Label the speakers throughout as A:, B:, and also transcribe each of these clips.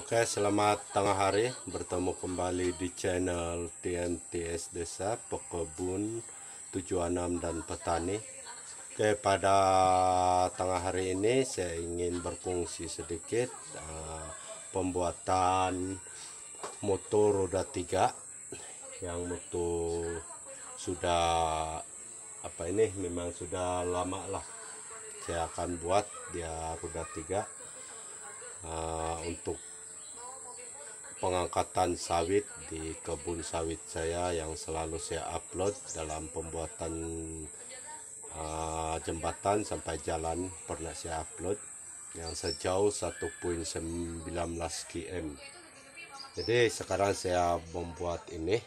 A: Oke, selamat tengah hari. Bertemu kembali di channel TNTS Desa, Pekebun 76 dan Petani. Oke, pada tengah hari ini saya ingin berfungsi sedikit pembuatan motor roda 3 yang motor sudah memang sudah lama lah saya akan buat dia roda 3 untuk pengangkatan sawit di kebun sawit saya yang selalu saya upload dalam pembuatan jembatan sampai jalan. Pernah saya upload yang sejauh 1,19 km. Jadi sekarang saya membuat ini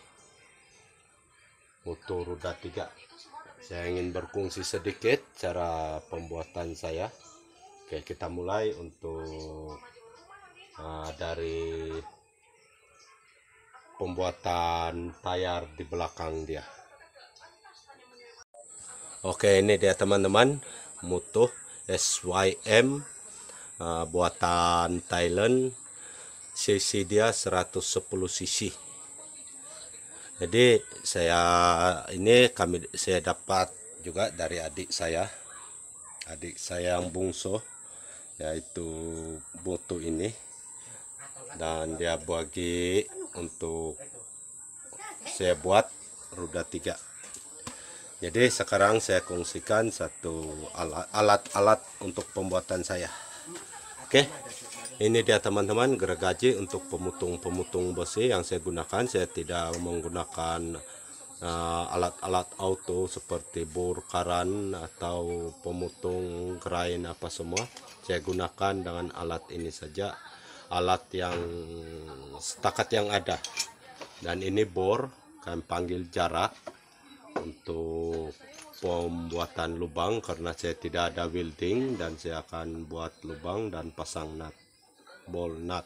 A: motor roda 3. Saya ingin berfungsi sedikit cara pembuatan saya. Oke, kita mulai untuk dari pembuatan tayar di belakang dia. Oke, ini dia teman-teman, motor SYM buatan Thailand. cc dia 110 cc. Jadi saya dapat juga dari adik saya yang bungsu, yaitu motor ini, dan dia bagi untuk saya buat roda 3. Jadi sekarang saya kongsikan satu alat-alat untuk pembuatan saya. Oke, ini dia teman-teman gergaji untuk pemutung besi yang saya gunakan. Saya tidak menggunakan alat-alat auto seperti bor karan atau pemutung grind apa semua. Saya gunakan dengan alat ini saja, alat yang setakat yang ada. Dan ini bor, kami panggil jarak untuk pembuatan lubang karena saya tidak ada welding, dan saya akan buat lubang dan pasang nut, ball nut.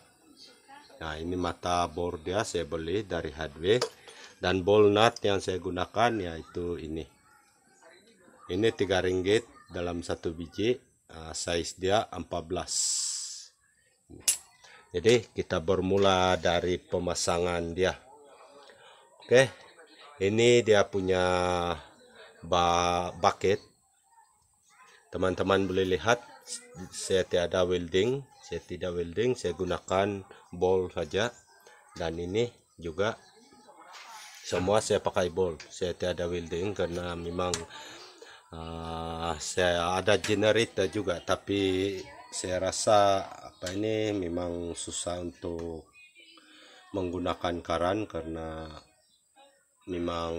A: Nah, ini mata bor dia saya beli dari Hardware, dan ball nut yang saya gunakan yaitu ini 3 ringgit dalam satu biji, size dia 14. Jadi kita bermula dari pemasangan dia. Oke, ini dia punya bucket. Teman-teman boleh lihat saya tidak welding, saya gunakan ball saja. Dan ini juga semua saya pakai ball, saya tidak welding karena memang saya ada generator juga, tapi saya rasa memang susah untuk menggunakan karan karena memang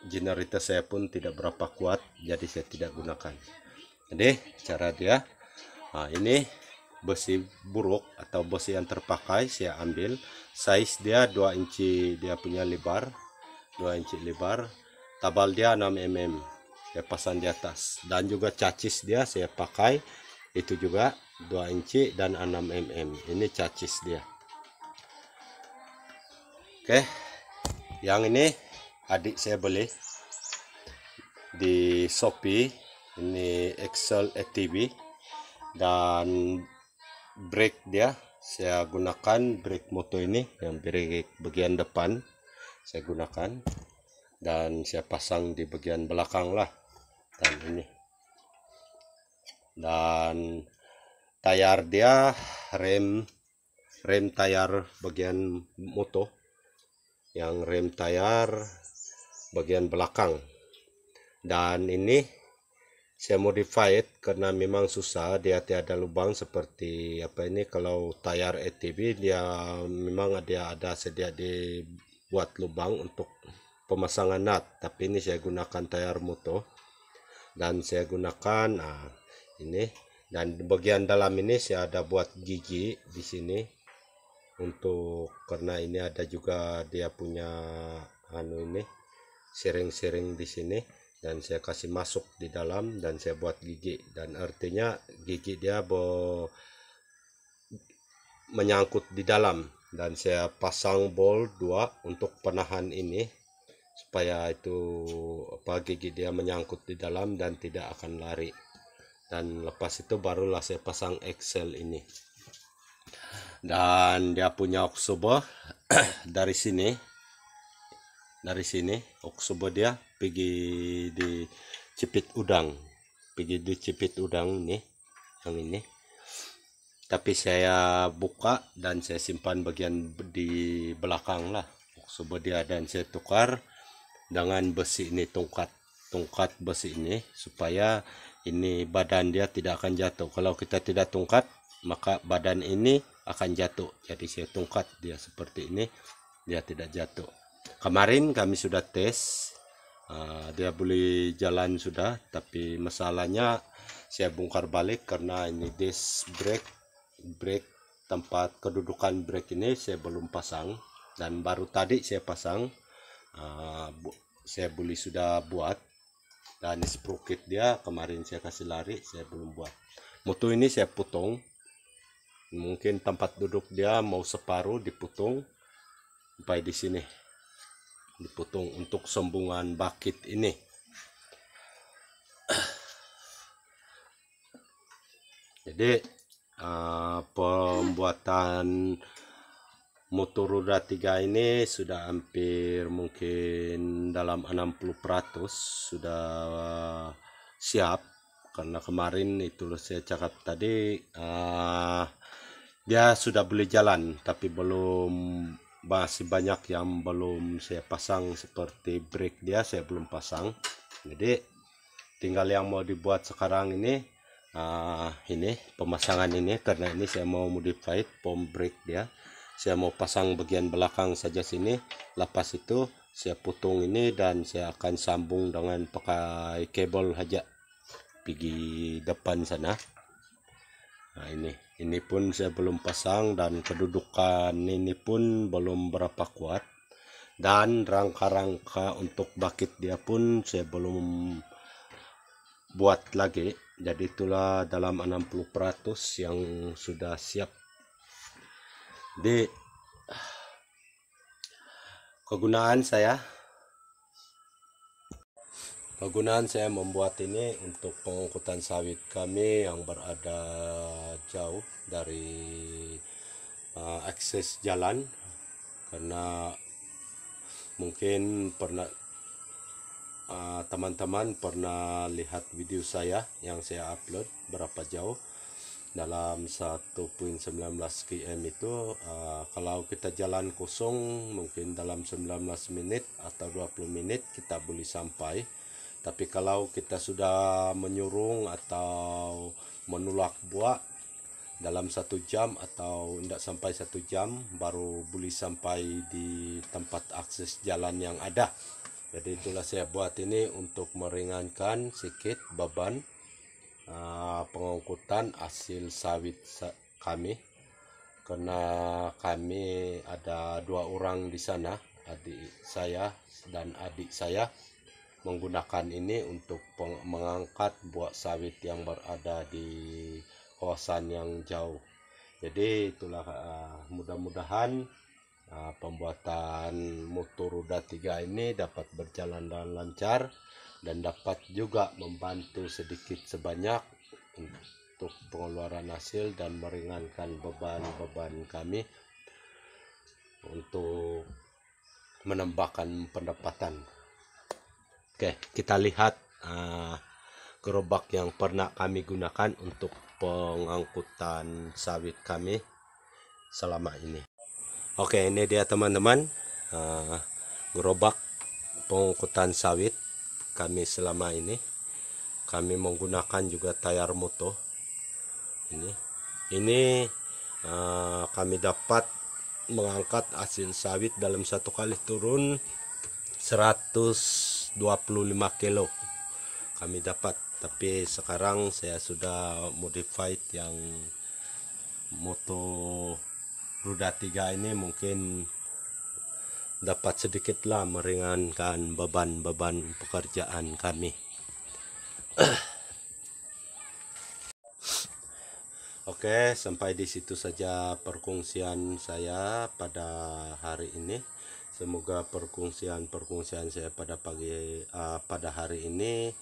A: generator saya pun tidak berapa kuat, jadi saya tidak gunakan. Jadi cara dia, ini besi buruk atau besi yang terpakai saya ambil, size dia 2 inci, dia punya lebar 2 inci lebar, tabal dia 6 mm, saya pasang di atas. Dan juga cacis dia saya pakai itu juga 2 inci dan 6 mm, ini cacis dia. Oke, yang ini adik saya beli di Shopee, ini Excel ATV. Dan brake dia saya gunakan brake motor ini, yang brake bagian depan saya gunakan, dan saya pasang di bagian belakang lah. Dan ini, dan tayar dia rem tayar bagian motor, yang rem tayar bagian belakang. Dan ini saya modified karena memang susah, dia tiada lubang seperti kalau tayar ATV dia memang ada sedia dibuat lubang untuk pemasangan nut, tapi ini saya gunakan tayar motor. Dan saya gunakan ini, dan di bagian dalam ini saya ada buat gigi di sini karena ini ada juga dia punya ini sering di sini, dan saya kasih masuk di dalam dan saya buat gigi, dan artinya gigi dia menyangkut di dalam. Dan saya pasang bol 2 untuk penahan ini supaya gigi dia menyangkut di dalam dan tidak akan lari. Dan lepas itu barulah saya pasang Excel ini. Dan dia punya oksobo dari sini oksobo dia pergi di cipit udang, nih yang ini. Tapi saya buka dan saya simpan bagian di belakang lah oksobo dia, dan saya tukar dengan besi ini, tongkat besi ini, supaya ini badan dia tidak akan jatuh. Kalau kita tidak tongkat maka badan ini akan jatuh. Jadi saya tongkat dia seperti ini, dia tidak jatuh. Kemarin kami sudah tes, dia boleh jalan sudah, tapi masalahnya saya bongkar balik karena ini disc brake tempat kedudukan brake ini saya belum pasang, dan baru tadi saya pasang. Saya boleh sudah buat, dan sprocket dia kemarin saya kasih lari, saya belum buat. Motor ini saya potong, mungkin tempat duduk dia mau separuh dipotong sampai di sini, dipotong untuk sambungan bakit ini. Jadi pembuatan motor roda 3 ini sudah hampir mungkin dalam 60% sudah siap, karena kemarin itu saya cakap tadi dia sudah boleh jalan, tapi masih banyak yang belum saya pasang, seperti brake dia saya belum pasang. Jadi tinggal yang mau dibuat sekarang ini pemasangan ini, karena ini saya mau modify pom brake dia. Saya mau pasang bagian belakang saja sini, lepas itu saya potong ini dan saya akan sambung dengan pakai kabel aja pergi depan sana. Nah, ini pun saya belum pasang, dan kedudukan ini pun belum berapa kuat, dan rangka-rangka untuk bakit dia pun saya belum buat lagi. Jadi itulah dalam 60% yang sudah siap. Di kegunaan saya membuat ini untuk pengangkutan sawit kami yang berada jauh dari akses jalan, karena mungkin pernah teman-teman pernah lihat video saya yang saya upload berapa jauh dalam 1.19 km itu. Kalau kita jalan kosong mungkin dalam 19 menit atau 20 menit kita boleh sampai, tapi kalau kita sudah menyurung atau menolak buah dalam 1 jam atau tidak sampai 1 jam baru boleh sampai di tempat akses jalan yang ada. Jadi itulah saya buat ini untuk meringankan sedikit beban pengangkutan hasil sawit kami, karena kami ada 2 orang di sana, adik saya dan adik saya, menggunakan ini untuk mengangkat buah sawit yang berada di kawasan yang jauh. Jadi itulah mudah-mudahan pembuatan motor roda 3 ini dapat berjalan dengan lancar dan dapat juga membantu sedikit sebanyak untuk pengeluaran hasil dan meringankan beban-beban kami untuk menambahkan pendapatan. Oke, kita lihat gerobak yang pernah kami gunakan untuk pengangkutan sawit kami selama ini. Oke, ini dia teman-teman, gerobak pengangkutan sawit kami selama ini. Kami menggunakan juga tayar moto. Ini kami dapat mengangkat hasil sawit dalam 1 kali turun 125 kilo kami dapat. Tapi sekarang saya sudah modified yang moto roda 3 ini, mungkin dapat sedikitlah meringankan beban-beban pekerjaan kami. Oke, sampai di situ saja perkongsian saya pada hari ini. Semoga perkongsian saya pada hari ini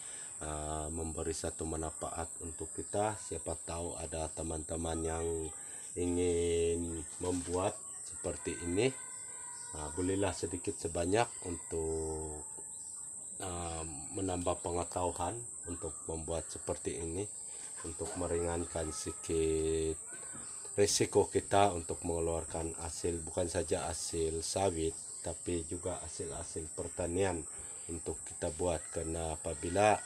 A: memberi satu manfaat untuk kita. Siapa tahu ada teman-teman yang ingin membuat seperti ini, bolehlah sedikit sebanyak untuk menambah pengetahuan untuk membuat seperti ini, untuk meringankan sedikit risiko kita untuk mengeluarkan hasil, bukan saja hasil sawit tapi juga hasil-hasil pertanian untuk kita buat. Karena apabila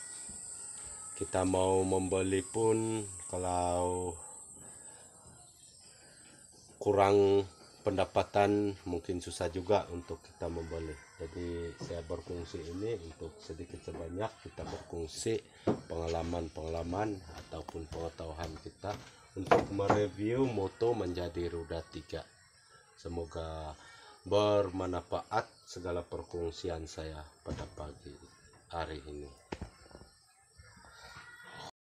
A: kita mau membeli pun, kalau kurang pendapatan mungkin susah juga untuk kita membeli. Jadi saya berfungsi ini untuk sedikit sebanyak kita berfungsi pengalaman-pengalaman ataupun pengetahuan kita untuk mereview moto menjadi roda 3. Semoga bermanfaat segala perkongsian saya pada pagi hari ini.